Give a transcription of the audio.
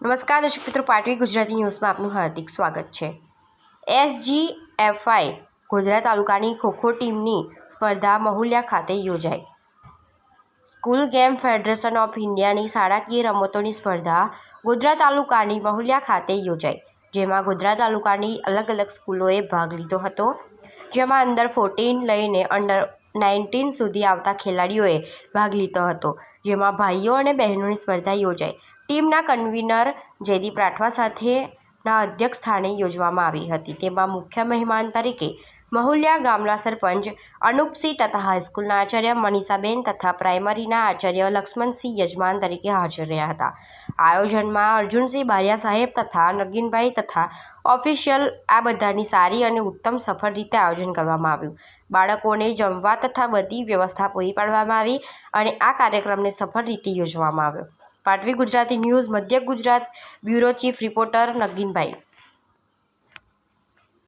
નમસ્કાર દર્શક મિત્રો, પાટવી ગુજરાતી ન્યૂઝમાં આપનું હાર્દિક સ્વાગત છે। SGFI ગોધરા તાલુકાની ખોખો ટીમની સ્પર્ધા મહુલિયા ખાતે યોજાઈ। સ્કૂલ ગેમ ફેડરેશન ઓફ ઇન્ડિયાની શાળાકીય રમતોની સ્પર્ધા ગોધરા તાલુકાની મહુલિયા ખાતે યોજાઈ, જેમાં ગોધરા તાલુકાની અલગ અલગ સ્કૂલોએ ભાગ લીધો હતો। જેમાં અંડર 14 લઈને અંડર 19 સુધી આવતા ખેલાડીઓએ ભાગ લીધો હતો, જેમાં ભાઈઓ અને બહેનોની સ્પર્ધા યોજાઈ। ટીમના કન્વીનર જયદીપ રાઠવા સાથેના અધ્યક્ષ સ્થાને યોજવામાં આવી હતી। તેમાં મુખ્ય મહેમાન તરીકે મહુલિયા ગામના સરપંચ અનુપસિંહ તથા હાઈસ્કૂલના આચાર્ય મનીષાબેન તથા પ્રાઇમરીના આચાર્ય લક્ષ્મણસિંહ યજમાન તરીકે હાજર રહ્યા હતા। આયોજનમાં અર્જુનસિંહ બારિયા સાહેબ તથા નગીનભાઈ તથા ઓફિશિયલ આ બધાની સારી અને ઉત્તમ સફળ રીતે આયોજન કરવામાં આવ્યું। બાળકોને જમવા તથા બધી વ્યવસ્થા પૂરી પાડવામાં આવી અને આ કાર્યક્રમને સફળ રીતે યોજવામાં આવ્યો। પાટવી ગુજરાતી ન્યૂઝ મધ્ય Gujarat bureau chief reporter Naginbhai.